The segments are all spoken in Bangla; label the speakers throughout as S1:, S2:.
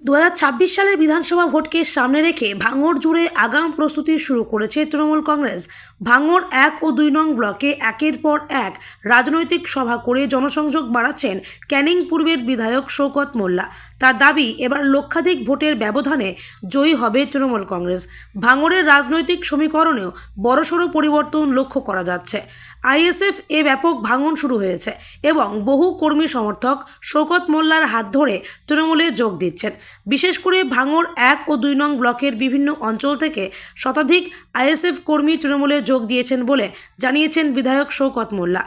S1: 2026 সালের বিধানসভা ভোটকে সামনে রেখে ভাঙড় জুড়ে আগাম প্রস্তুতি শুরু করেছে তৃণমূল কংগ্রেস। ভাঙড় 1 ও 2 নং ব্লকে একের পর এক রাজনৈতিক সভা করে জনসংযোগ বাড়াচ্ছেন ক্যানিং পূর্বের বিধায়ক শওকত মোল্লা। তার দাবি, এবার লক্ষাধিক ভোটের ব্যবধানে জয়ী হবে তৃণমূল কংগ্রেস। ভাঙড়ের রাজনৈতিক সমীকরণেও বড়সড় পরিবর্তন লক্ষ্য করা যাচ্ছে। আইএসএফ এ ব্যাপক ভাঙন শুরু হয়েছে এবং বহু কর্মী সমর্থক শওকত মোল্লার হাত ধরে তৃণমূলে যোগ দিচ্ছেন। বিশেষ করে ভাঙড় 1 ও 2 নং ব্লকের বিভিন্ন অঞ্চল থেকে শতাধিক আইএসএফ কর্মী তৃণমূলে যোগ দিয়েছেন বলে জানিয়েছেন বিধায়ক শওকত মোল্লা।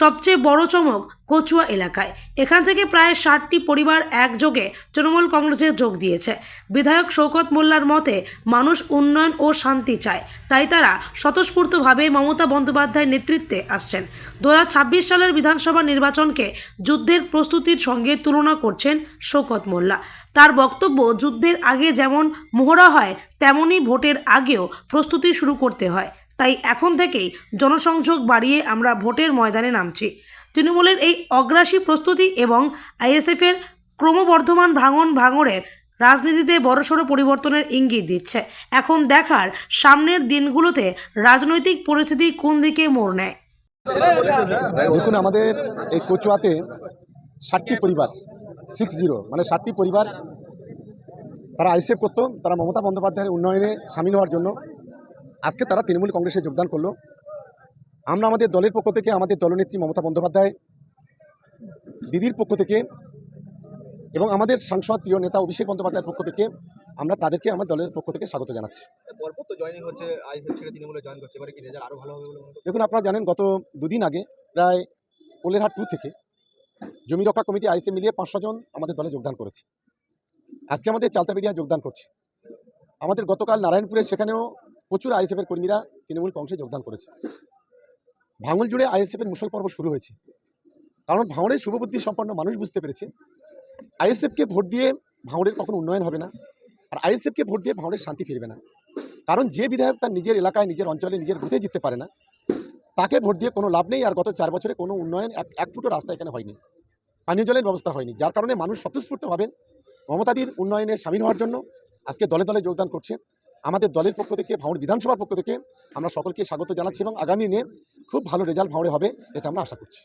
S1: সবচেয়ে বড় চমক কচুয়া এলাকায়, এখান থেকে প্রায় 60টি পরিবার একযোগে তৃণমূল কংগ্রেসে যোগ দিয়েছে। বিধায়ক শওকত মোল্লার মতে, মানুষ উন্নয়ন ও শান্তি চায়, তাই তারা স্বতঃস্ফূর্তভাবে মমতা বন্দ্যোপাধ্যায়ের নেতৃত্বে আসছেন। 2026 সালের বিধানসভা নির্বাচনকে যুদ্ধের প্রস্তুতির সঙ্গে তুলনা করছেন শওকত মোল্লা। তার বক্তব্য, যুদ্ধের আগে যেমন মহড়া হয়, তেমনই ভোটের আগেও প্রস্তুতি শুরু করতে হয়। তাই এখন থেকেই জনসংযোগ বাড়িয়ে আমরা ভোটের ময়দানে নামছি। তৃণমূলের এই অগ্রাসী প্রস্তুতি এবং আইএসএফের ক্রমবর্ধমান ভাঙড়ের রাজনীতিতে বড়সড় পরিবর্তনের ইঙ্গিত দিচ্ছে। এখন দেখার, সামনের দিনগুলোতে রাজনৈতিক পরিস্থিতি কোন দিকে মোড় নেয়।
S2: দেখুন, আমাদের এই কচুয়াতে 60টি পরিবার, 60 মানে 60টি পরিবার তারা আইএসএফ করতো। তারা মমতা বন্দ্যোপাধ্যায়ের উন্নয়নে সামিল হওয়ার জন্য আজকে তারা তৃণমূল কংগ্রেসে যোগদান করলো। আমরা আমাদের দলের পক্ষ থেকে, আমাদের দলনেত্রী মমতা বন্দ্যোপাধ্যায় দিদির পক্ষ থেকে এবং আমাদের সাংসদ প্রিয় নেতা অভিষেক বন্দ্যোপাধ্যায়ের পক্ষ থেকে আমরা তাদেরকে আমার দলের পক্ষ থেকে স্বাগত জানাচ্ছি। দেখুন, আপনারা জানেন, গত দুদিন আগে প্রায় পোলেরহাট 2 থেকে জমি রক্ষা কমিটি আইএসএফ মিলিয়ে 500 জন আমাদের দলে যোগদান করেছে। আজকে আমাদের চালতাবেড়িয়া যোগদান করছে। আমাদের গতকাল নারায়ণপুরে, সেখানেও প্রচুর আইএসএফের কর্মীরা তৃণমূল কংগ্রেসে যোগদান করেছে। ভাঙড় জুড়ে আইএসএফের মুসল পর্ব শুরু হয়েছে, কারণ ভাঙড়ের শুভবুদ্ধি সম্পন্ন মানুষ বুঝতে পেরেছে আইএসএফকে ভোট দিয়ে ভাঙড়ের কখনো উন্নয়ন হবে না, আর আইএসএফকে ভোট দিয়ে ভাঙড়ের শান্তি ফিরবে না। কারণ যে বিধায়ক তার নিজের এলাকায়, নিজের অঞ্চলে, নিজের বুথে জিততে পারে না, তাকে ভোট দিয়ে কোনো লাভ নেই। আর গত 4 বছরে কোনো উন্নয়ন, এক ফুটো রাস্তা এখানে হয়নি, পানীয় জলের ব্যবস্থা হয়নি, যার কারণে মানুষ স্বতঃস্ফূর্তভাবে মমতাদির উন্নয়নে সামিল হওয়ার জন্য আজকে দলে দলে যোগদান করছে। আমাদের দলের পক্ষ থেকে, ভাঙড় বিধানসভার পক্ষ থেকে আমরা সকলকে স্বাগত জানাচ্ছি এবং আগামী দিনে খুব ভালো রেজাল্ট ভাঙড়ে হবে, এটা আমরা আশা করছি।